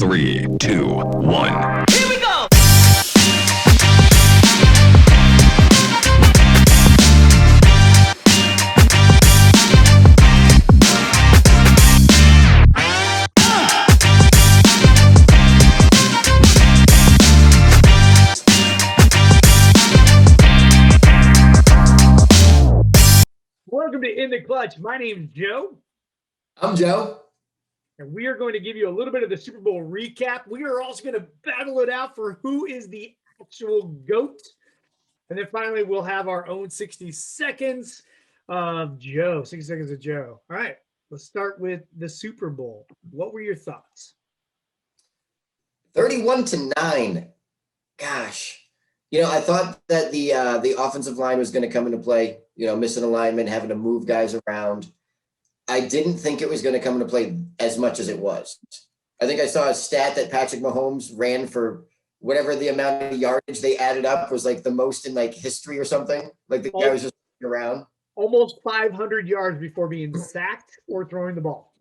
3, 2, 1. Here we go! Welcome to In the Clutch. My name's Joe, I'm Joe. and we are going to give you a little bit of the Super Bowl recap. We are also going to battle it out for who is the actual GOAT. And then finally, we'll have our own 60 seconds of Joe. 60 seconds of Joe. All right, let's start with the Super Bowl. What were your thoughts? 31-9. Gosh. I thought that the offensive line was going to come into play, missing alignment, having to move guys around. I didn't think it was going to come into play as much as it was. I think I saw a stat that Patrick Mahomes ran for whatever the amount of yardage they added up was like the most in like history or something. Like the guy was just around. Almost 500 yards before being sacked or throwing the ball.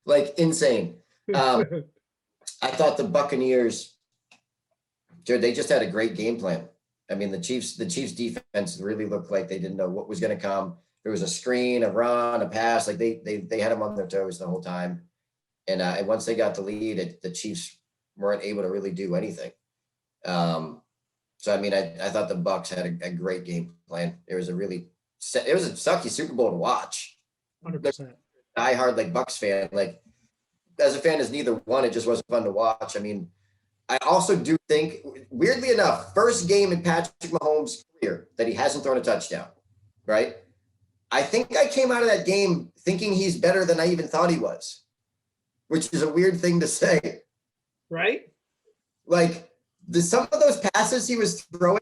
Like insane. I thought the Buccaneers, Jared, they just had a great game plan. I mean, the Chiefs defense really looked like they didn't know what was going to come. There was a screen, a run, a pass. Like they had them on their toes the whole time. And once they got the lead, the Chiefs weren't able to really do anything. So I mean, I thought the Bucs had a great game plan. It was a sucky Super Bowl to watch. 100%. Diehard like Bucs fan. Like as a fan is neither one. It just wasn't fun to watch. I mean, I also do think, weirdly enough, first game in Patrick Mahomes' career that he hasn't thrown a touchdown, right? I think I came out of that game thinking he's better than I even thought he was, which is a weird thing to say. Right? Like some of those passes he was throwing,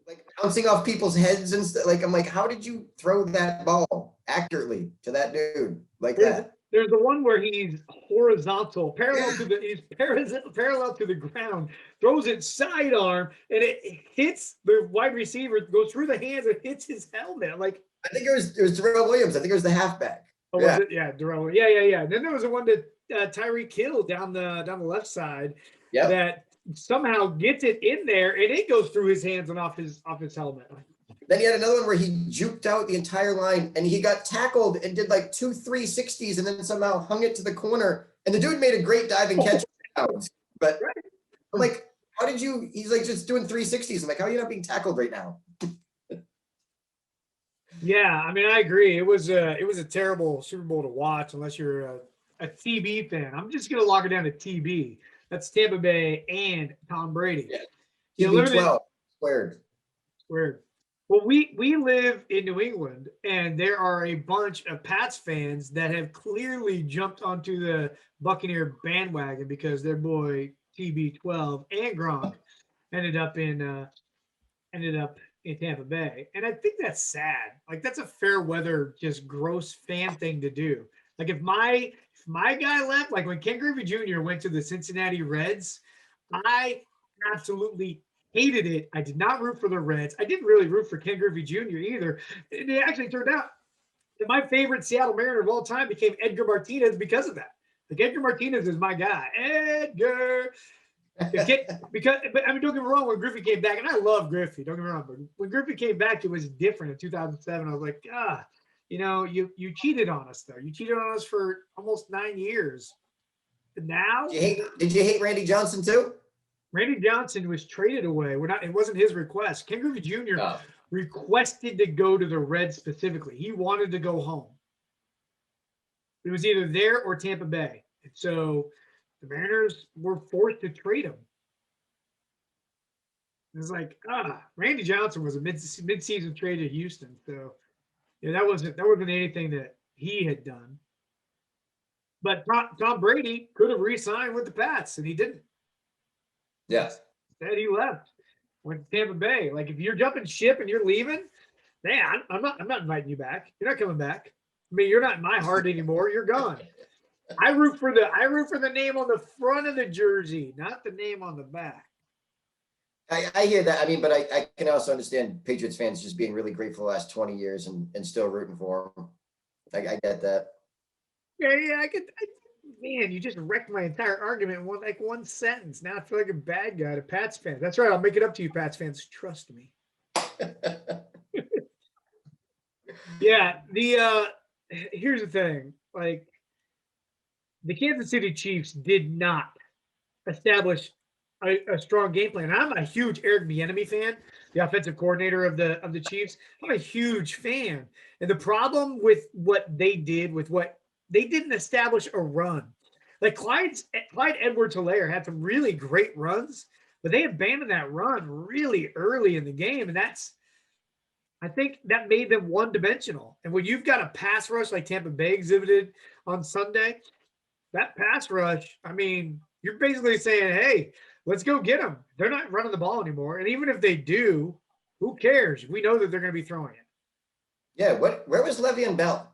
like bouncing off people's heads and stuff. Like, I'm like, how did you throw that ball accurately to that dude like that? There's the one where he's horizontal, parallel to the ground, throws it sidearm, and it hits the wide receiver, goes through the hands, and hits his helmet. Like, I think it was Darrell Williams. I think it was the halfback. Oh, yeah. Was it? Yeah, Darrell. Yeah. And then there was the one that Tyreek Hill down the left side that somehow gets it in there, and it goes through his hands and off his helmet. Then he had another one where he juked out the entire line and he got tackled and did like 2 360s and then somehow hung it to the corner. And the dude made a great diving catch. But I'm like, how did you? He's like just doing 360s. I'm like, how are you not being tackled right now? Yeah, I mean, I agree. It was a terrible Super Bowl to watch unless you're a TB fan. I'm just gonna lock it down to TB. That's Tampa Bay and Tom Brady. Yeah. TB 12 squared. Well, we live in New England, and there are a bunch of Pats fans that have clearly jumped onto the Buccaneer bandwagon because their boy TB12 and Gronk ended up in Tampa Bay, and I think that's sad. Like that's a fair weather, just gross fan thing to do. Like if my guy left, like when Ken Griffey Jr. went to the Cincinnati Reds, I absolutely hated it. I did not root for the Reds. I didn't really root for Ken Griffey Jr. either. It actually turned out that my favorite Seattle Mariner of all time became Edgar Martinez because of that. Like Edgar Martinez is my guy. Edgar. But I mean, don't get me wrong, when Griffey came back, and I love Griffey, don't get me wrong, but when Griffey came back, it was different in 2007. I was like, you cheated on us though. You cheated on us for almost 9 years. And now Did you hate Randy Johnson too? Randy Johnson was traded away. It wasn't his request. Ken Griffey Jr. requested to go to the Reds specifically. He wanted to go home. It was either there or Tampa Bay. And so the Mariners were forced to trade him. It's like, Randy Johnson was a mid-season trade to Houston. So that wasn't anything that he had done. But Tom Brady could have re-signed with the Pats, and he didn't. Yes. Instead, he left. Went to Tampa Bay. Like if you're jumping ship and you're leaving, man, I'm not inviting you back. You're not coming back. I mean, you're not in my heart anymore. You're gone. I root for the name on the front of the jersey, not the name on the back. I hear that. I mean, but I can also understand Patriots fans just being really grateful the last 20 years and still rooting for them. I get that. Yeah, I get. Man, you just wrecked my entire argument in one sentence. Now I feel like a bad guy to Pats fans. That's right. I'll make it up to you, Pats fans. Trust me. Yeah. Here's the thing. Like, the Kansas City Chiefs did not establish a strong game plan. And I'm a huge Eric Bieniemy fan, the offensive coordinator of the Chiefs. I'm a huge fan. And the problem with what they did, with what they didn't establish a run. Like Clyde Edwards-Helaire had some really great runs, but they abandoned that run really early in the game. And I think that made them one-dimensional. And when you've got a pass rush like Tampa Bay exhibited on Sunday, that pass rush, I mean, you're basically saying, hey, let's go get them. They're not running the ball anymore. And even if they do, who cares? We know that they're going to be throwing it. Yeah, where was Le'Veon Bell?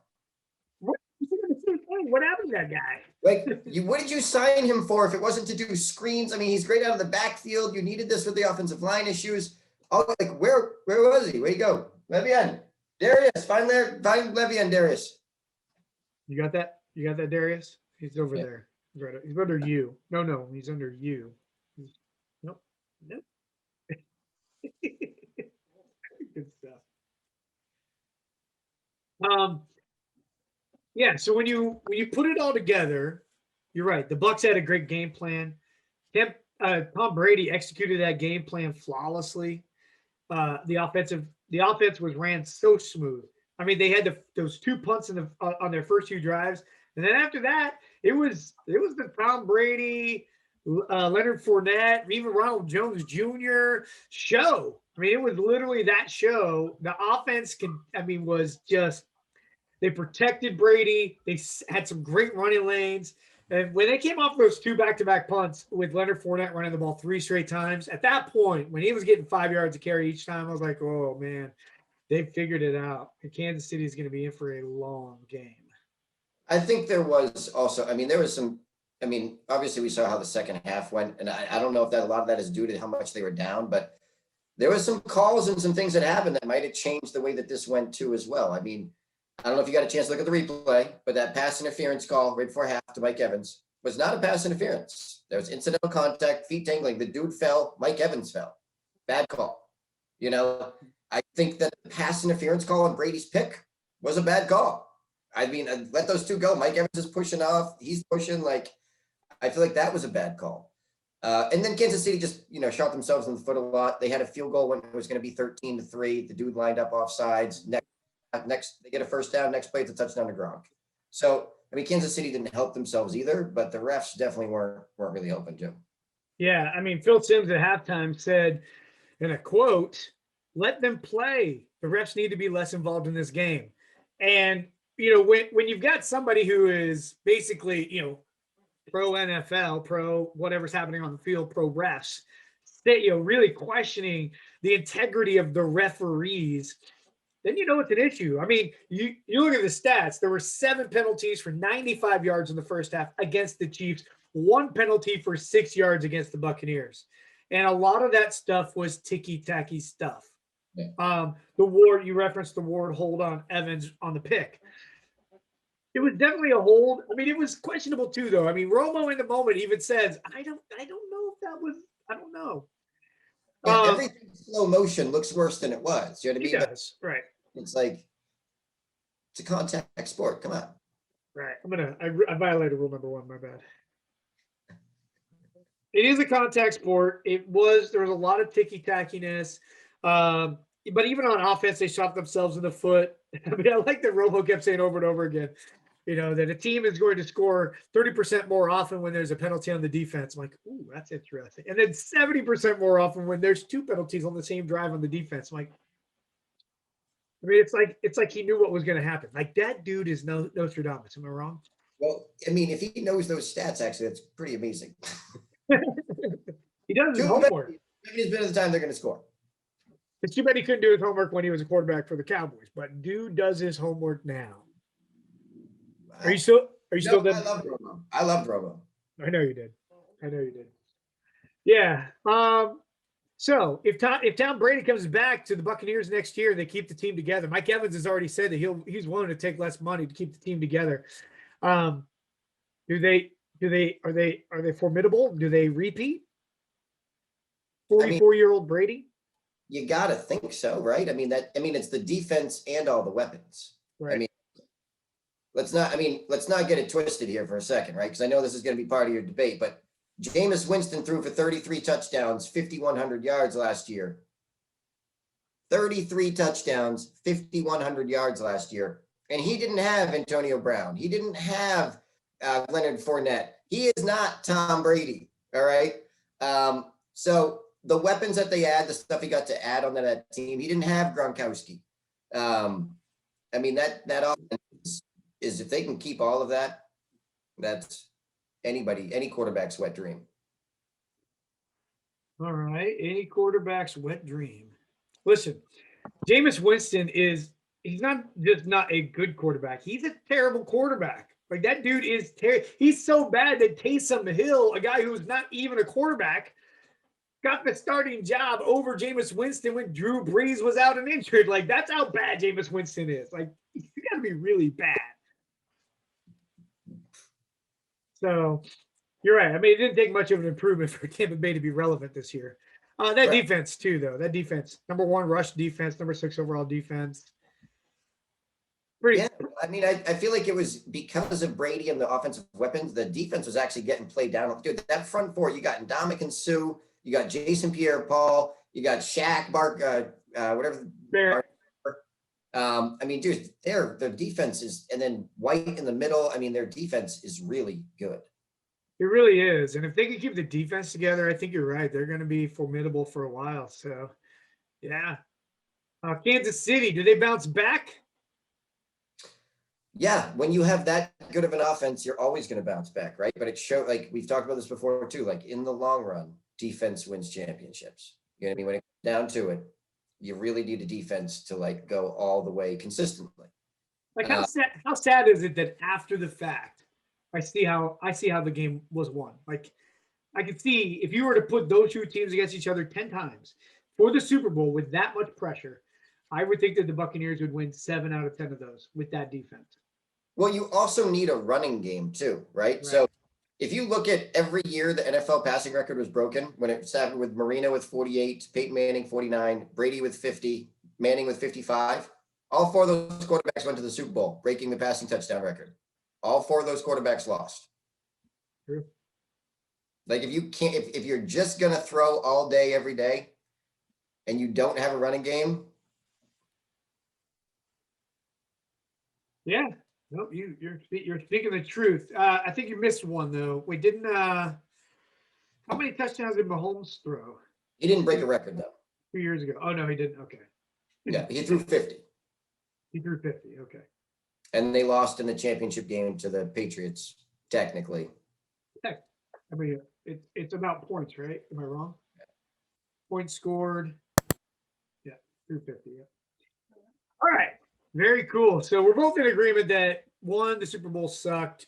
What happened to that guy? Like, what did you sign him for if it wasn't to do screens? I mean, he's great out of the backfield. You needed this with the offensive line issues. Oh, like, where was he? Where'd he go? Le'Veon. Darius, find Le'Veon, Darius. You got that? You got that, Darius? He's over there. He's under you. No, he's under you. Nope. Good stuff. Yeah. So when you put it all together, you're right. The Bucs had a great game plan. Tom Brady executed that game plan flawlessly. The offense was ran so smooth. I mean, they had those 2 punts on their first 2 drives, and then after that, it was the Tom Brady, Leonard Fournette, even Ronald Jones Jr. show. I mean, it was literally that show. The offense was just, they protected Brady. They had some great running lanes. And when they came off those 2 back-to-back punts with Leonard Fournette running the ball 3 straight times, at that point, when he was getting 5 yards to carry each time, I was like, oh, man, they figured it out. And Kansas City is going to be in for a long game. I think there was also, there was some, obviously we saw how the second half went, and I don't know if a lot of that is due to how much they were down, but there was some calls and some things that happened that might have changed the way that this went too as well. I don't know if you got a chance to look at the replay, but that pass interference call right before half to Mike Evans was not a pass interference. There was incidental contact, feet tangling. The dude fell. Mike Evans fell. Bad call. I think that the pass interference call on Brady's pick was a bad call. Let those 2 go. Mike Evans is pushing off. He's pushing. I feel like that was a bad call. And then Kansas City just, shot themselves in the foot a lot. They had a field goal when it was going to be 13-3. The dude lined up off sides. Next, they get a first down. Next play, it's a touchdown to Gronk. So, Kansas City didn't help themselves either, but the refs definitely weren't really helping, Jim. Yeah, Phil Simms at halftime said, in a quote, "Let them play. The refs need to be less involved in this game." And when you've got somebody who is basically pro NFL, pro whatever's happening on the field, pro refs, really questioning the integrity of the referees, then it's an issue. You look at the stats. There were 7 penalties for 95 yards in the first half against the Chiefs, 1 penalty for 6 yards against the Buccaneers. And a lot of that stuff was ticky-tacky stuff. Yeah. You referenced the Ward hold on Evans on the pick. It was definitely a hold. It was questionable too, though. Romo in the moment even says, I don't know if that was, I don't know. Everything in slow motion looks worse than it was. You know what I mean? It does, right. It's like, it's a contact sport. Come on. Right. I violated rule number 1. My bad. It is a contact sport. There was a lot of ticky-tackiness. But even on offense, they shot themselves in the foot. I like that Romo kept saying over and over again, that a team is going to score 30% more often when there's a penalty on the defense. I'm like, ooh, that's interesting. And then 70% more often when there's 2 penalties on the same drive on the defense. I'm like, it's like he knew what was going to happen. Like, that dude is Nostradamus. Am I wrong? Well, if he knows those stats, actually, that's pretty amazing. He does his homework. 70% of the time they're going to score. It's too bad he couldn't do his homework when he was a quarterback for the Cowboys, but dude does his homework now. Are you still there? I loved Romo. I know you did. Yeah. So if Tom Brady comes back to the Buccaneers next year, they keep the team together. Mike Evans has already said that he's willing to take less money to keep the team together. Are they formidable? Do they repeat? I mean, 44-year-old Brady? you got to think so, right? I mean, it's the defense and all the weapons. I Right. mean, let's not get it twisted here for a second, right? Because I know this is going to be part of your debate, but Jameis Winston threw for 33 touchdowns, 5,100 yards last year. 33 touchdowns, 5,100 yards last year. And he didn't have Antonio Brown. He didn't have Leonard Fournette. He is not Tom Brady. All right. So the weapons that they add, the stuff he got to add on that team, he didn't have Gronkowski. I mean, that offense is, if they can keep all of that, that's any quarterback's wet dream. All right. Any quarterback's wet dream. Listen, Jameis Winston he's not just not a good quarterback. He's a terrible quarterback. Like that dude is he's so bad that Taysom Hill, a guy who's not even a quarterback, got the starting job over Jameis Winston when Drew Brees was out and injured. Like that's how bad Jameis Winston is. Like he's got to be really bad. So you're right. I mean, it didn't take much of an improvement for Tampa Bay to be relevant this year. That defense too, though. That defense, number 1 rush defense, number 6 overall defense. Yeah, I mean, I feel like it was because of Brady and the offensive weapons, the defense was actually getting played down. Dude, that front four, you got Ndamukong Suh, you got Jason Pierre-Paul, you got Shaq, whatever. I mean, dude, their defense is, and then White in the middle. I mean, their defense is really good. It really is. And if they can keep the defense together, I think you're right. They're going to be formidable for a while. So, yeah. Kansas City, do they bounce back? Yeah, when you have that good of an offense, you're always going to bounce back, right? But it showed, like we've talked about this before too, like in the long run, defense wins championships. You know what I mean? When it comes down to it, you really need a defense to like go all the way consistently. Like how sad is it that after the fact, I see how the game was won. Like I can see if you were to put those two teams against each other 10 times for the Super Bowl with that much pressure, I would think that the Buccaneers would win 7 out of 10 of those with that defense. Well, you also need a running game too, right? So if you look at every year the NFL passing record was broken, when it started with Marino with 48, Peyton Manning 49, Brady with 50, Manning with 55. All 4 of those quarterbacks went to the Super Bowl, breaking the passing touchdown record. All 4 of those quarterbacks lost. True. Like if you can't, if you're just gonna throw all day every day, and you don't have a running game. Yeah. Nope, you're speaking the truth. I think you missed one though. Wait, didn't how many touchdowns did Mahomes throw? He didn't break a record though. 2 years ago. Oh no, he didn't. Okay. Yeah, he threw 50. He threw 50. Okay. And they lost in the championship game to the Patriots, technically. Heck, I mean, it's about points, right? Am I wrong? Yeah. Points scored. Yeah, through 50. Yeah. All right. Very cool. So we're both in agreement that 1, the Super Bowl sucked.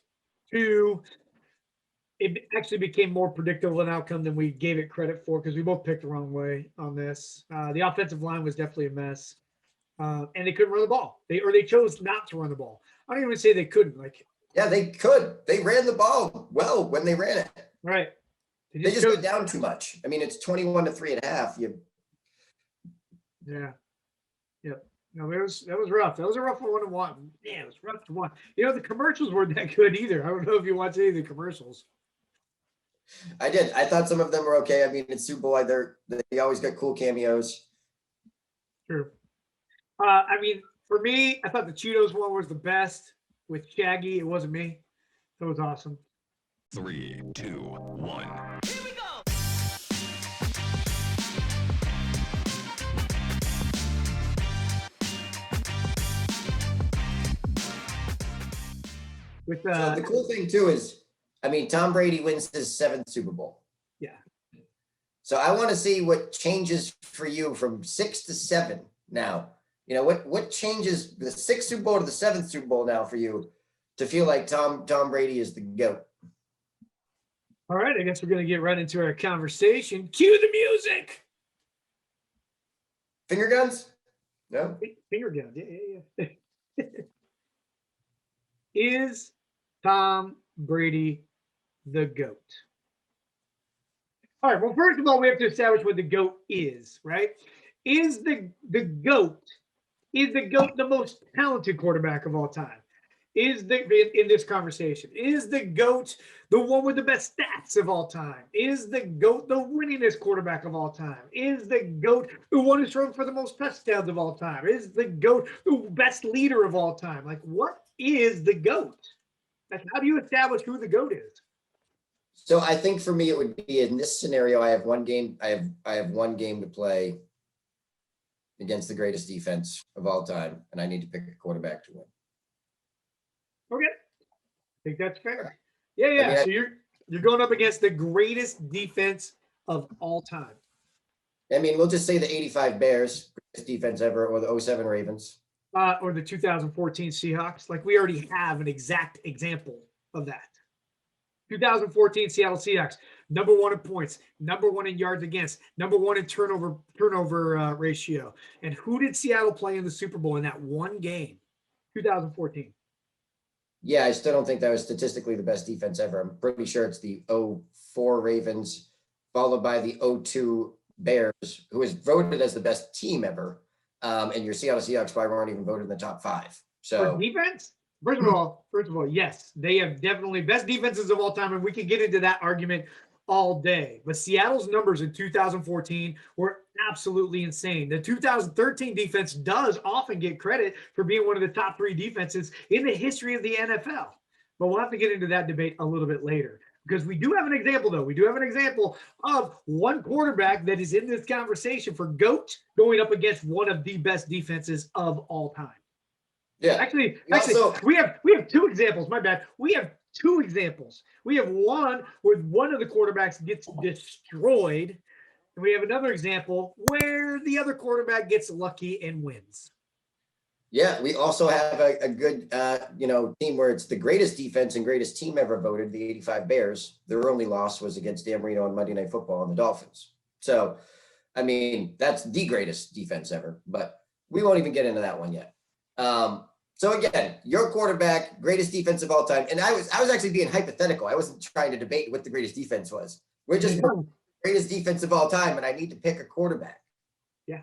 2, it actually became more predictable an outcome than we gave it credit for because we both picked the wrong way on this. The offensive line was definitely a mess, and they couldn't run the ball. They chose not to run the ball. I don't even say they couldn't. Like, yeah, they could. They ran the ball well when they ran it. Right. They just got down too much. I mean, it's 21-3 at half. Yeah. Yep. No, that was rough. That was a rough one to watch. Yeah, it was rough to watch. You know, the commercials weren't that good either. I don't know if you watched any of the commercials. I did. I thought some of them were okay. I mean, it's Super Bowl. They always got cool cameos. True. I mean, for me, I thought the Cheetos one was the best with Shaggy. It wasn't me. That was awesome. 3, 2, 1. Here we go. With So the cool thing too is, I mean, Tom Brady wins his 7th Super Bowl. Yeah. So I want to see what changes for you from 6 to 7 now. You know, what changes the 6th Super Bowl to the 7th Super Bowl now for you to feel like Tom Brady is the GOAT? All right, I guess we're going to get right into our conversation. Cue the music. Finger guns? No? Finger gun. Yeah. Is Tom Brady the GOAT? All right. Well, first of all, we have to establish what the GOAT is, right? Is the GOAT the most talented quarterback of all time? Is in this conversation? Is the GOAT the one with the best stats of all time? Is the GOAT the winningest quarterback of all time? Is the GOAT the one who's thrown for the most touchdowns of all time? Is the GOAT the best leader of all time? Like, what is the GOAT? Like, how do you establish who the GOAT is? So I think for me, it would be in this scenario, I have one game. I have one game to play against the greatest defense of all time, and I need to pick a quarterback to win. Okay, I think that's fair. Yeah. I mean, so you're going up against the greatest defense of all time. I mean, we'll just say the 85 Bears, greatest defense ever, or the 07 Ravens. Or the 2014 Seahawks. Like, we already have an exact example of that. 2014 Seattle Seahawks, number 1 in points, number 1 in yards against, number 1 in turnover ratio. And who did Seattle play in the Super Bowl in that one game? 2014. Yeah, I still don't think that was statistically the best defense ever. I'm pretty sure it's the 04 Ravens, followed by the 02 Bears, who was voted as the best team ever. And your Seattle Seahawks probably weren't even voted in the top 5. So for defense, first of all, yes, they have definitely best defenses of all time, and we can get into that argument all day. But Seattle's numbers in 2014 were absolutely insane. The 2013 defense does often get credit for being one of the top 3 defenses in the history of the NFL. But we'll have to get into that debate a little bit later, because we do have an example, though. We do have an example of one quarterback that is in this conversation for GOAT going up against one of the best defenses of all time. yeah, Actually, also, we have 2 examples. My bad. We have 2 examples. We have one where one of the quarterbacks gets destroyed, and we have another example where the other quarterback gets lucky and wins. yeah, we also have a good team where it's the greatest defense and greatest team ever voted, the 85 Bears. Their only loss was against Dan Marino on Monday Night Football and the Dolphins. So, I mean, that's the greatest defense ever, but we won't even get into that one yet. So again, your quarterback, greatest defense of all time. And I was actually being hypothetical. I wasn't trying to debate what the greatest defense was. We're just greatest defense of all time, and I need to pick a quarterback. Yeah.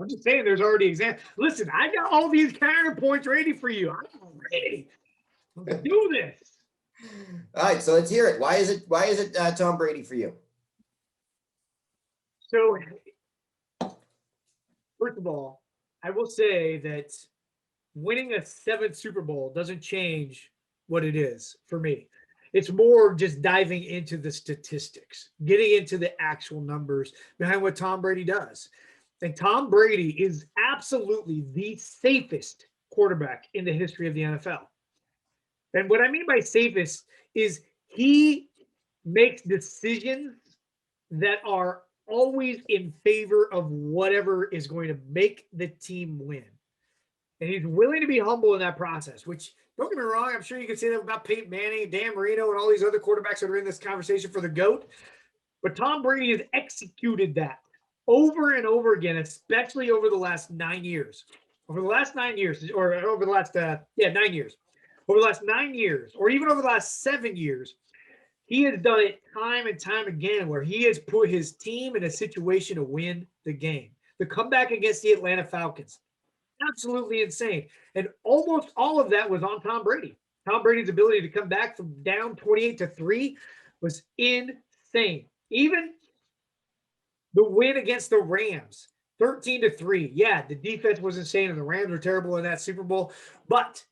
I'm just saying there's already examples. Listen, I got all these counterpoints ready for you. I'm ready. Let's do this. All right, so let's hear it. Why is it Tom Brady for you? So, first of all, I will say that winning a 7th Super Bowl doesn't change what it is for me. It's more just diving into the statistics, getting into the actual numbers behind what Tom Brady does. And Tom Brady is absolutely the safest quarterback in the history of the NFL. And what I mean by safest is he makes decisions that are always in favor of whatever is going to make the team win. And he's willing to be humble in that process, which, don't get me wrong, I'm sure you can say that about Peyton Manning, Dan Marino, and all these other quarterbacks that are in this conversation for the GOAT. But Tom Brady has executed that over and over again, especially over the last 9 years. Over the last 9 years, or over the last, 9 years. Over the last 9 years, or even over the last 7 years, he has done it time and time again where he has put his team in a situation to win the game. The comeback against the Atlanta Falcons. Absolutely insane. And almost all of that was on Tom Brady. Tom Brady's ability to come back from down 28-3 was insane. Even the win against the Rams, 13-3. Yeah, the defense was insane, and the Rams were terrible in that Super Bowl. But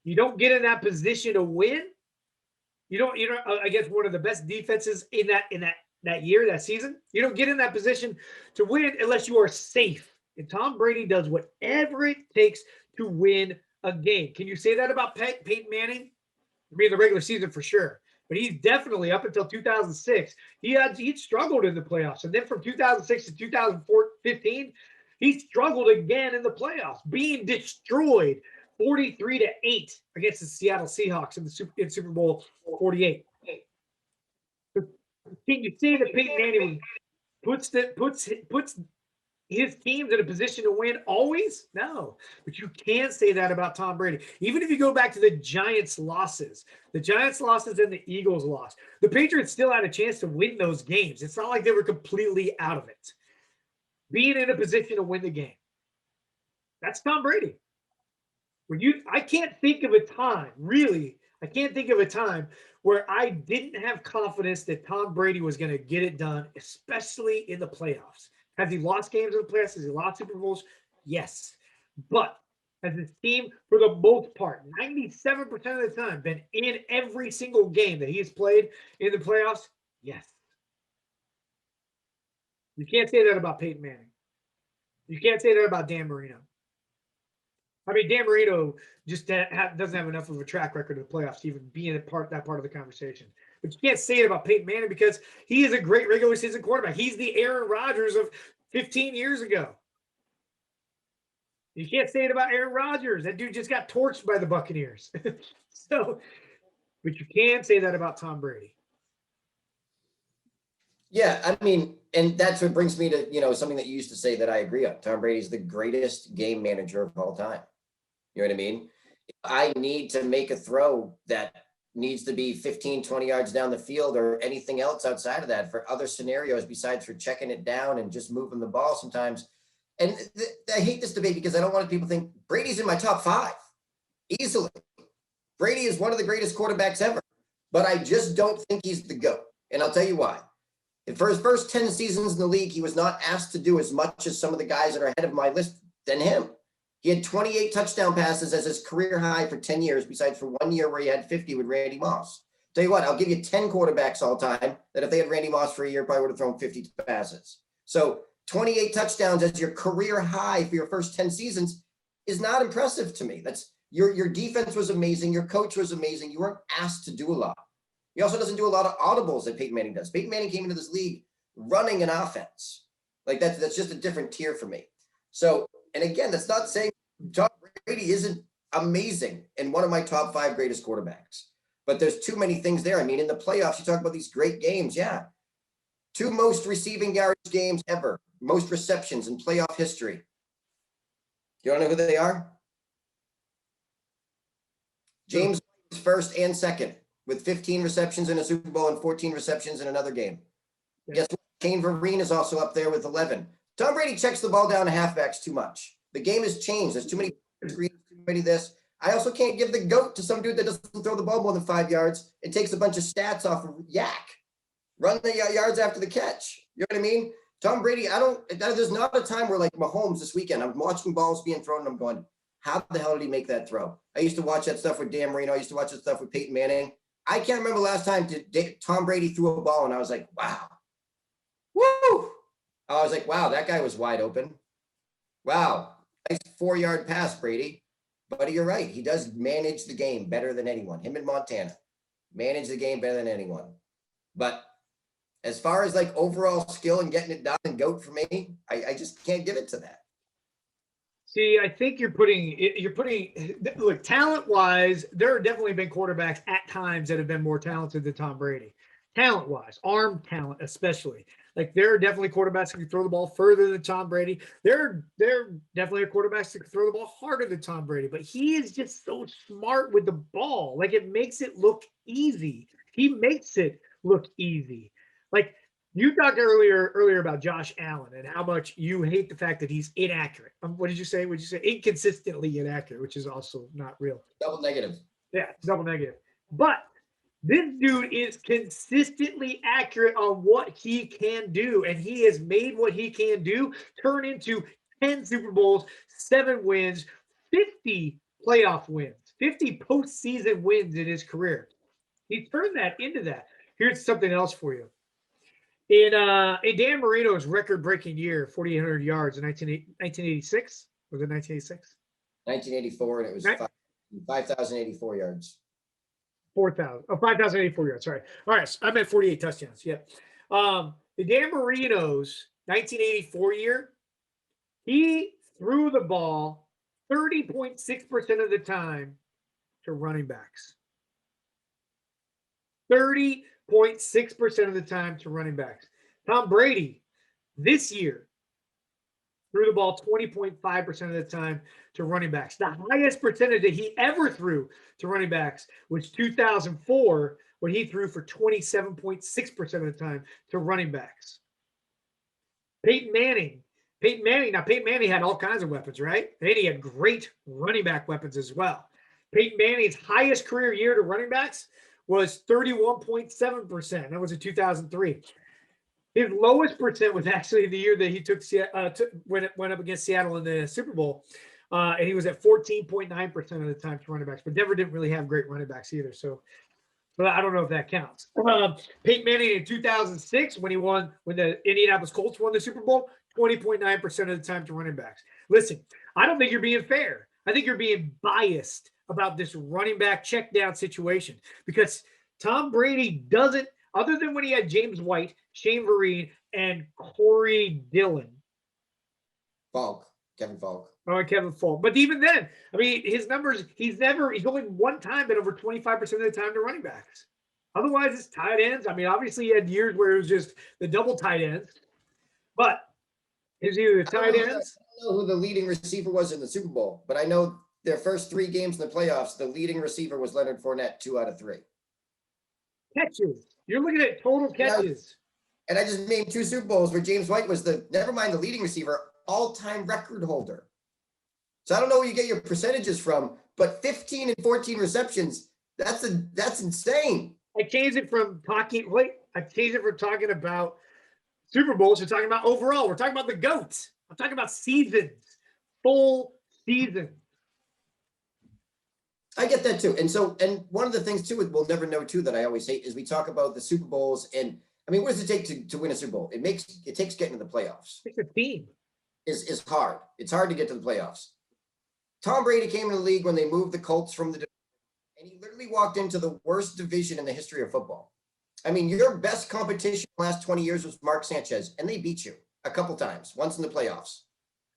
you don't get in that position to win. You don't against one of the best defenses in that year, that season. You don't get in that position to win unless you are safe. And Tom Brady does whatever it takes to win a game. Can you say that about Peyton Manning? I mean, the regular season for sure. But he's definitely, up until 2006, he struggled in the playoffs. And then from 2006 to 2015, he struggled again in the playoffs, being destroyed 43-8 against the Seattle Seahawks in Super Bowl 48. Can you say that Peyton Manning puts his team's in a position to win always? No. But you can't say that about Tom Brady. Even if you go back to the Giants' losses and the Eagles' loss, the Patriots still had a chance to win those games. It's not like they were completely out of it. Being in a position to win the game. That's Tom Brady. I can't think of a time, really, I can't think of a time where I didn't have confidence that Tom Brady was going to get it done, especially in the playoffs. Has he lost games in the playoffs? Has he lost Super Bowls? Yes. But has his team, for the most part, 97% of the time, been in every single game that he's played in the playoffs? Yes. You can't say that about Peyton Manning. You can't say that about Dan Marino. I mean, Dan Marino just doesn't have enough of a track record in the playoffs to even be in that part of the conversation. But you can't say it about Peyton Manning because he is a great regular season quarterback. He's the Aaron Rodgers of 15 years ago. You can't say it about Aaron Rodgers. That dude just got torched by the Buccaneers. But you can say that about Tom Brady. Yeah, I mean, and that's what brings me to, something that you used to say that I agree on. Tom Brady's the greatest game manager of all time. You know what I mean? If I need to make a throw that needs to be 15, 20 yards down the field or anything else outside of that for other scenarios besides for checking it down and just moving the ball sometimes. And I hate this debate because I don't want people to think Brady's in my top 5 easily. Brady is one of the greatest quarterbacks ever, but I just don't think he's the GOAT. And I'll tell you why. For his first 10 seasons in the league, he was not asked to do as much as some of the guys that are ahead of my list than him. He had 28 touchdown passes as his career high for 10 years, besides for 1 year where he had 50 with Randy Moss. Tell you what, I'll give you 10 quarterbacks all time that if they had Randy Moss for a year, probably would have thrown 50 passes. So 28 touchdowns as your career high for your first 10 seasons is not impressive to me. That's your defense was amazing. Your coach was amazing. You weren't asked to do a lot. He also doesn't do a lot of audibles that Peyton Manning does. Peyton Manning came into this league running an offense. Like that's just a different tier for me. So, and again, that's not saying Tom Brady isn't amazing and one of my top 5 greatest quarterbacks, but there's too many things there. I mean, in the playoffs, you talk about these great games. Yeah. 2 most receiving yardage games ever, most receptions in playoff history. You want to know who they are? James first and second with 15 receptions in a Super Bowl and 14 receptions in another game. Guess what? Kane Vereen is also up there with 11. Tom Brady checks the ball down to halfbacks too much. The game has changed. There's too many screens, too many this. I also can't give the GOAT to some dude that doesn't throw the ball more than 5 yards. It takes a bunch of stats off of Yak. Run the yards after the catch. You know what I mean? Tom Brady, there's not a time where like Mahomes this weekend, I'm watching balls being thrown and I'm going, how the hell did he make that throw? I used to watch that stuff with Dan Marino. I used to watch that stuff with Peyton Manning. I can't remember the last time Tom Brady threw a ball and I was like, wow. Woo! I was like, wow, that guy was wide open. Wow. Nice 4-yard pass, Brady. Buddy, you're right. He does manage the game better than anyone. Him and Montana manage the game better than anyone. But as far as like overall skill and getting it done and GOAT for me, I just can't give it to that. See, I think you're putting look, talent-wise, there have definitely been quarterbacks at times that have been more talented than Tom Brady. Talent-wise, arm talent especially. Like there are definitely quarterbacks that can throw the ball further than Tom Brady. There definitely are quarterbacks that can throw the ball harder than Tom Brady, but he is just so smart with the ball. Like it makes it look easy. He makes it look easy. Like you talked earlier about Josh Allen and how much you hate the fact that he's inaccurate. What did you say? Would you say inconsistently inaccurate, which is also not real. Double negative. Yeah, double negative. But this dude is consistently accurate on what he can do, and he has made what he can do turn into 10 Super Bowls, 7 wins, 50 playoff wins, 50 postseason wins in his career. He turned that into that. Here's something else for you. In Dan Marino's record-breaking year, 4,800 yards in 1986, was it 1986? 1984, and it was 5,084 yards. 5,084 yards. Sorry. All right. So I meant 48 touchdowns. Yeah. The Dan Marino's 1984 year, he threw the ball 30.6% of the time to running backs. 30.6% of the time to running backs. Tom Brady this year, threw the ball 20.5% of the time to running backs. The highest percentage that he ever threw to running backs was 2004, when he threw for 27.6% of the time to running backs. Peyton Manning. Now Peyton Manning had all kinds of weapons, right? And he had great running back weapons as well. Peyton Manning's highest career year to running backs was 31.7%. That was in 2003. His lowest percent was actually the year that he when it went up against Seattle in the Super Bowl. And he was at 14.9% of the time to running backs. But Denver didn't really have great running backs either. So I don't know if that counts. Peyton Manning in 2006, when the Indianapolis Colts won the Super Bowl, 20.9% of the time to running backs. Listen, I don't think you're being fair. I think you're being biased about this running back check down situation, because Tom Brady doesn't, other than when he had James White, Shane Vereen, and Corey Dillon. Kevin Falk. Oh, Kevin Falk. But even then, I mean, his numbers, he's only one time been over 25% of the time to running backs. Otherwise, it's tight ends. I mean, obviously, he had years where it was just the double tight ends. But it was either the tight ends. I don't know who the leading receiver was in the Super Bowl, but I know their first 3 games in the playoffs, the leading receiver was Leonard Fournette, 2 out of 3. Catches. You're looking at total catches. And I just named 2 Super Bowls where James White was never mind the leading receiver, all-time record holder. So I don't know where you get your percentages from, but 15 and 14 receptions, that's insane. I changed it from talking about Super Bowls to talking about overall. We're talking about the GOAT. I'm talking about seasons, full season. I get that too. And one of the things too, we'll never know too, that I always hate is we talk about the Super Bowls. And I mean, what does it take to win a Super Bowl? It takes getting to the playoffs. It's a team. Is hard. It's hard to get to the playoffs. Tom Brady came into the league when they moved the Colts from the division, and he literally walked into the worst division in the history of football. I mean, your best competition in the last 20 years was Mark Sanchez, and they beat you a couple times, once in the playoffs.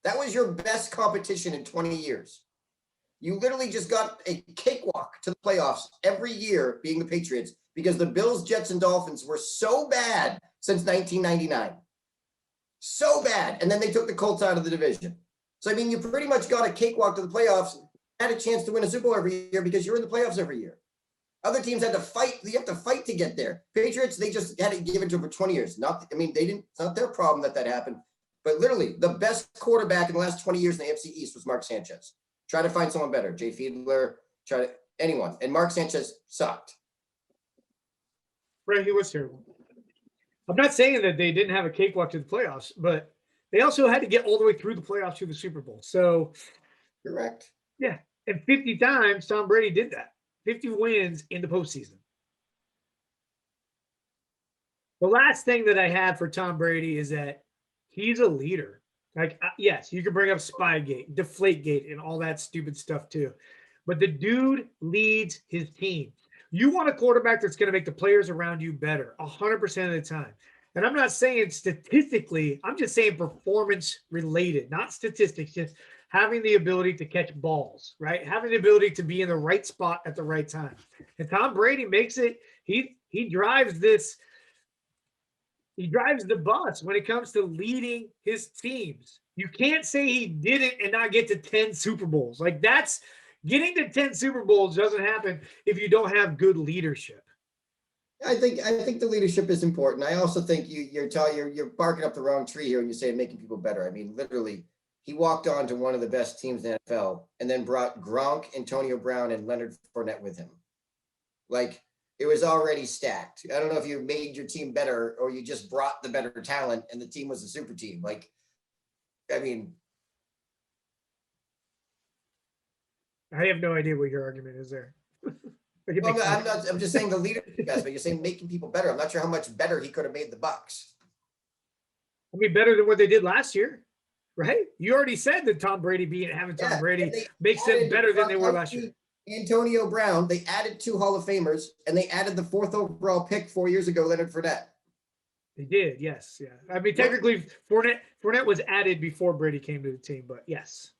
That was your best competition in 20 years. You literally just got a cakewalk to the playoffs every year, being the Patriots, because the Bills, Jets, and Dolphins were so bad since 1999. So bad. And then they took the Colts out of the division. So, I mean, you pretty much got a cakewalk to the playoffs, had a chance to win a Super Bowl every year because you're in the playoffs every year. Other teams had to fight. You have to fight to get there. Patriots, they just had it given to them for 20 years. It's not their problem that happened. But literally, the best quarterback in the last 20 years in the AFC East was Mark Sanchez. Try to find someone better. Jay Fiedler, anyone. And Mark Sanchez sucked. Right, he was terrible. I'm not saying that they didn't have a cakewalk to the playoffs, but they also had to get all the way through the playoffs to the Super Bowl. So, correct. Yeah. And 50 times Tom Brady did that. 50 wins in the postseason. The last thing that I have for Tom Brady is that he's a leader. Like, yes, you can bring up Spygate, Deflategate, and all that stupid stuff too. But the dude leads his team. You want a quarterback that's going to make the players around you better 100% of the time. And I'm not saying statistically, I'm just saying performance related, not statistics, just having the ability to catch balls, right? Having the ability to be in the right spot at the right time. And Tom Brady makes it, he drives this, he drives the bus when it comes to leading his teams. You can't say he did it and not get to 10 Super Bowls. Like, that's getting to 10 Super Bowls doesn't happen if you don't have good leadership. I think the leadership is important. I also think you're barking up the wrong tree here when you say making people better. I mean, literally, he walked on to one of the best teams in the NFL and then brought Gronk, Antonio Brown, and Leonard Fournette with him. Like, it was already stacked. I don't know if you made your team better or you just brought the better talent and the team was a super team. Like, I mean, I have no idea what your argument is there. Well, I'm just saying the leadership aspect. You're saying making people better. I'm not sure how much better he could have made the Bucs. I mean, better than what they did last year, right? You already said that Tom Brady having Tom Brady makes them better than they were last year. Antonio Brown, they added 2 Hall of Famers, and they added the 4th overall pick 4 years ago, Leonard Fournette. They did, yes, yeah. I mean, technically, Fournette was added before Brady came to the team, but yes.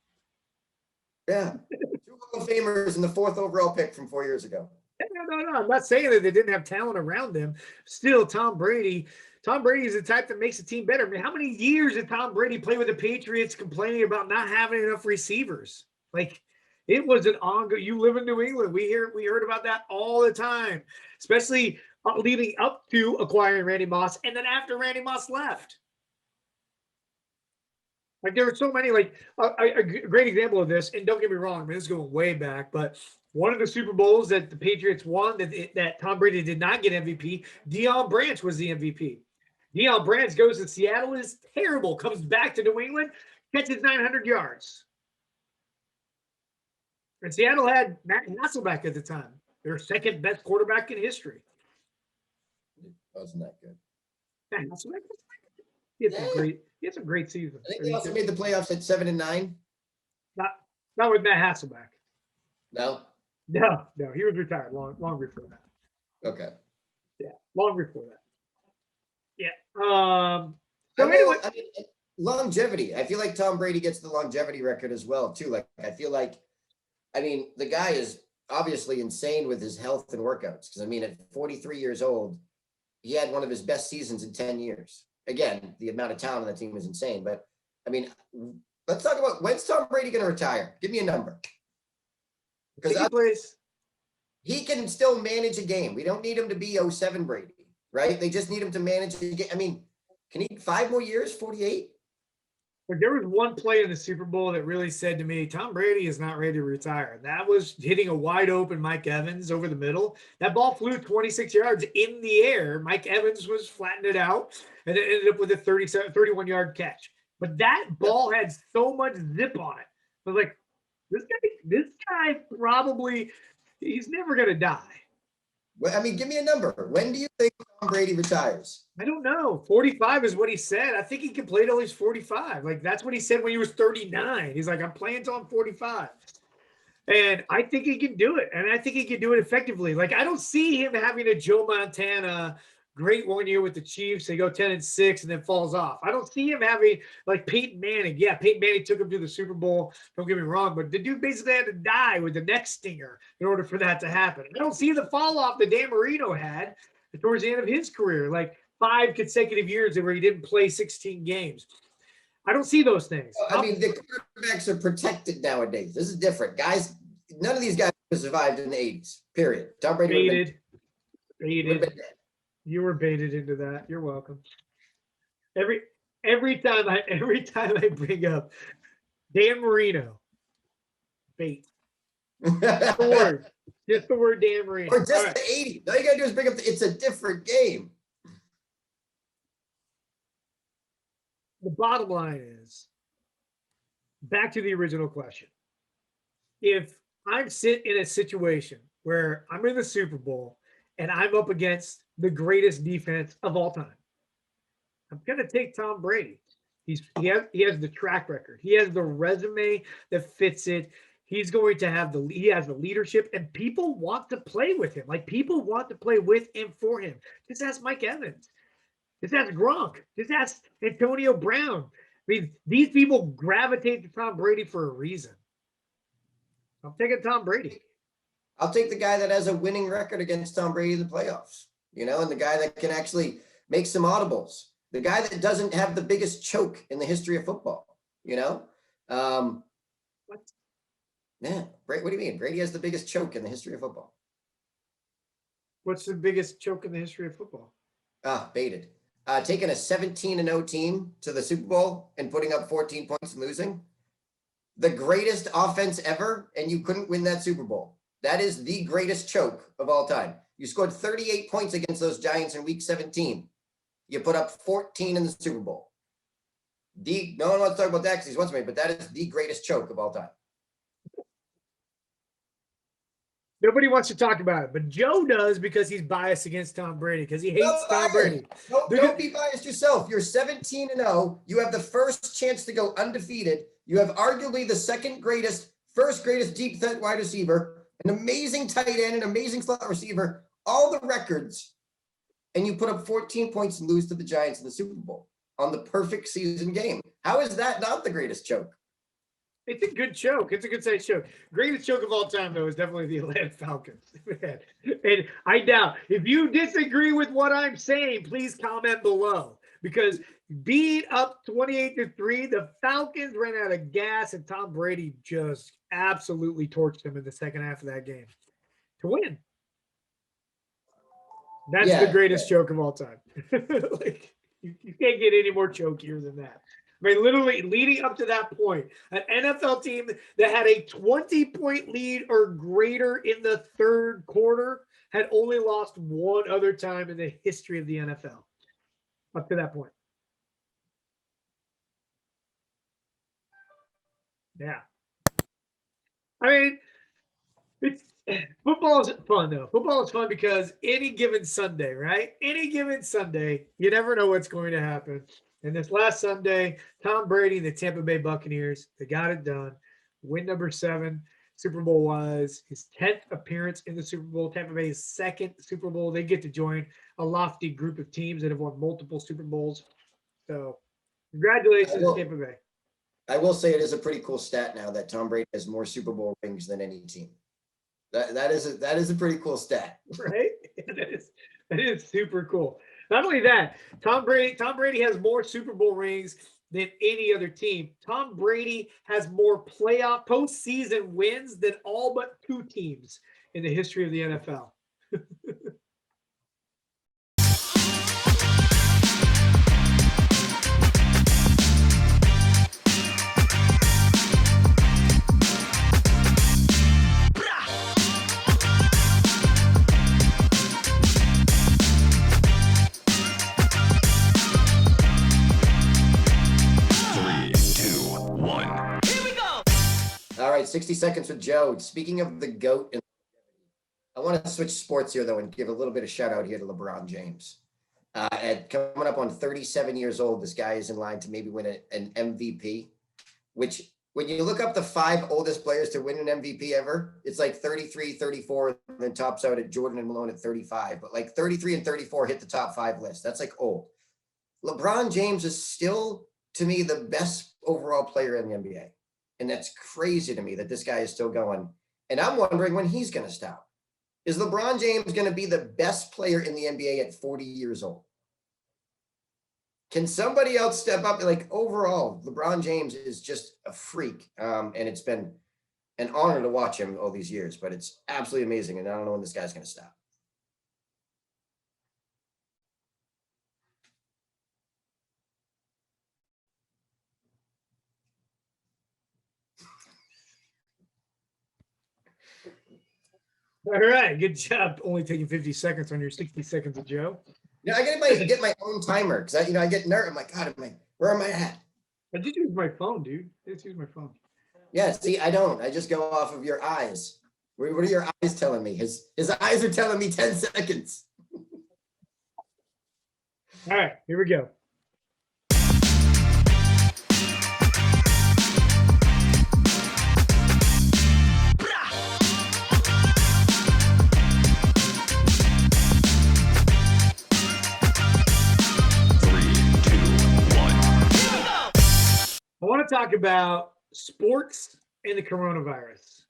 Yeah, 2 Hall of Famers and the 4th overall pick from 4 years ago. No. I'm not saying that they didn't have talent around them. Still, Tom Brady Tom Brady is the type that makes a team better. I mean, how many years did Tom Brady play with the Patriots complaining about not having enough receivers? Like, it was an ongoing. You live in New England. We heard about that all the time, especially leading up to acquiring Randy Moss, and then after Randy Moss left. Like, there were so many. Like, a great example of this, and don't get me wrong, I mean, this is going way back, but one of the Super Bowls that the Patriots won that Tom Brady did not get MVP, Deion Branch was the MVP. Deion Branch goes to Seattle, is terrible, comes back to New England, catches 900 yards. And Seattle had Matt Hasselbeck at the time, their second best quarterback in history. Wasn't that good? Matt Hasselbeck, he had some great seasons. I think they also made the playoffs at 7-9. Not with Matt Hasselbeck. No. No, he was retired long before that. Okay. Yeah, long before that. Yeah. So anyway, I mean, longevity. I feel like Tom Brady gets the longevity record as well too. Like, I feel like, I mean, the guy is obviously insane with his health and workouts. Because I mean, at 43 years old, he had one of his best seasons in 10 years. Again, the amount of talent on the team is insane. But I mean, let's talk about, when's Tom Brady going to retire? Give me a number. Because he can still manage a game. We don't need him to be 07 Brady, right? They just need him to manage a game. I mean, can he 5 more years, 48? But there was one play in the Super Bowl that really said to me, Tom Brady is not ready to retire. That was hitting a wide open Mike Evans over the middle. That ball flew 26 yards in the air. Mike Evans was flattened it out, and it ended up with a 31-yard catch. But that ball had so much zip on it. I was like, this guy probably, he's never going to die. Well, I mean, give me a number. When do you think Tom Brady retires? I don't know. 45 is what he said. I think he can play till he's 45. Like, that's what he said when he was 39. He's like, I'm playing till I'm 45. And I think he can do it. And I think he can do it effectively. Like, I don't see him having a Joe Montana great 1 year with the Chiefs. They go 10-6 and then falls off. I don't see him having like Peyton Manning. Yeah, Peyton Manning took him to the Super Bowl. Don't get me wrong, but the dude basically had to die with the neck stinger in order for that to happen. I don't see the fall off that Dan Marino had towards the end of his career, like 5 consecutive years where he didn't play 16 games. I don't see those things. I mean, the quarterbacks are protected nowadays. This is different. Guys, none of these guys survived in the 80s, period. Tom Brady baited. You were baited into that. You're welcome. Every time I bring up Dan Marino, bait. The word. Just the word Dan Marino. Or just right. The 80s. All you gotta do is bring up it's a different game. The bottom line is, back to the original question. If I'm in a situation where I'm in the Super Bowl and I'm up against the greatest defense of all time, I'm going to take Tom Brady. He has the track record. He has the resume that fits it. He has the leadership, and people want to play with him. Like, people want to play with and for him. Just ask Mike Evans. Just ask Gronk. Just ask Antonio Brown. I mean, these people gravitate to Tom Brady for a reason. I'm taking Tom Brady. I'll take the guy that has a winning record against Tom Brady in the playoffs, and the guy that can actually make some audibles, the guy that doesn't have the biggest choke in the history of football, What? Yeah. What do you mean? Brady has the biggest choke in the history of football. What's the biggest choke in the history of football? Baited. Taking a 17-0 team to the Super Bowl and putting up 14 points and losing. The greatest offense ever, and you couldn't win that Super Bowl. That is the greatest choke of all time. You scored 38 points against those Giants in week 17. You put up 14 in the Super Bowl. No one wants to talk about that because he's once made, but that is the greatest choke of all time. Nobody wants to talk about it, but Joe does because he's biased against Tom Brady because he hates Tom Brady. Don't be biased yourself. You're 17-0. You have the first chance to go undefeated. You have arguably the first greatest deep threat wide receiver, an amazing tight end, an amazing slot receiver, all the records, and you put up 14 points and lose to the Giants in the Super Bowl on the perfect season game. How is that not the greatest choke? It's a good joke. It's a good size joke. Greatest joke of all time, though, is definitely the Atlanta Falcons. And I doubt if you disagree with what I'm saying, please comment below. Because being up 28-3, the Falcons ran out of gas, and Tom Brady just absolutely torched them in the second half of that game to win. That's the greatest joke of all time. Like, you can't get any more chokier than that. I mean, literally leading up to that point, an NFL team that had a 20-point lead or greater in the third quarter had only lost one other time in the history of the NFL up to that point. Yeah. I mean, football is fun, though. Football is fun because any given Sunday, right? Any given Sunday, you never know what's going to happen. And this last Sunday, Tom Brady and the Tampa Bay Buccaneers, they got it done. Win number 7, Super Bowl wise, his 10th appearance in the Super Bowl. Tampa Bay's second Super Bowl. They get to join a lofty group of teams that have won multiple Super Bowls. So, congratulations, Tampa Bay. I will say it is a pretty cool stat now that Tom Brady has more Super Bowl rings than any team. That is a pretty cool stat, right? That is super cool. Not only that, Tom Brady has more Super Bowl rings than any other team. Tom Brady has more playoff postseason wins than all but 2 teams in the history of the NFL. All right, 60 seconds with Joe. Speaking of the GOAT, I want to switch sports here, though, and give a little bit of shout out here to LeBron James. At coming up on 37 years old, this guy is in line to maybe win an MVP, which when you look up the 5 oldest players to win an MVP ever, it's like 33, 34, and then tops out at Jordan and Malone at 35. But like 33 and 34 hit the top 5 list. That's like old. LeBron James is still, to me, the best overall player in the NBA. And that's crazy to me that this guy is still going. And I'm wondering when he's going to stop. Is LeBron James going to be the best player in the NBA at 40 years old? Can somebody else step up? Like overall, LeBron James is just a freak. And it's been an honor to watch him all these years, but it's absolutely amazing. And I don't know when this guy's going to stop. All right, good job. Only taking 50 seconds on your 60 seconds of Joe. Yeah, I get my own timer because I get nervous. I'm like, God, where am I at? I just use my phone, dude. I just use my phone. Yeah, see, I don't. I just go off of your eyes. What are your eyes telling me? His eyes are telling me 10 seconds. All right, here we go. I want to talk about sports and the coronavirus.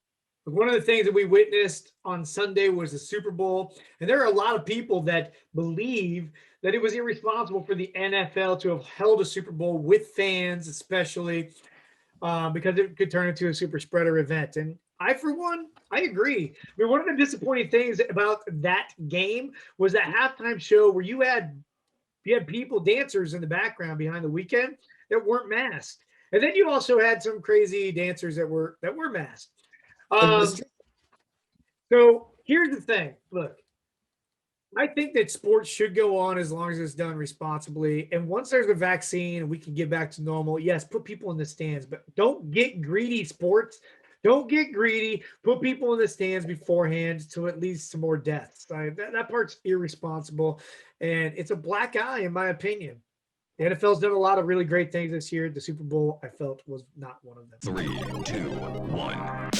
One of the things that we witnessed on Sunday was the Super Bowl, and there are a lot of people that believe that it was irresponsible for the NFL to have held a Super Bowl with fans, especially because it could turn into a super spreader event. And I, for one, I agree. I mean, one of the disappointing things about that game was that halftime show where you had people, dancers in the background behind the weekend that weren't masked. And then you also had some crazy dancers that were masked. So here's the thing. Look, I think that sports should go on as long as it's done responsibly. And once there's a vaccine and we can get back to normal, yes, put people in the stands, but don't get greedy, sports. Don't get greedy. Put people in the stands beforehand to at least some more deaths. That part's irresponsible. And it's a black eye, in my opinion. The NFL's done a lot of really great things this year. The Super Bowl, I felt, was not one of them. 3, 2, 1.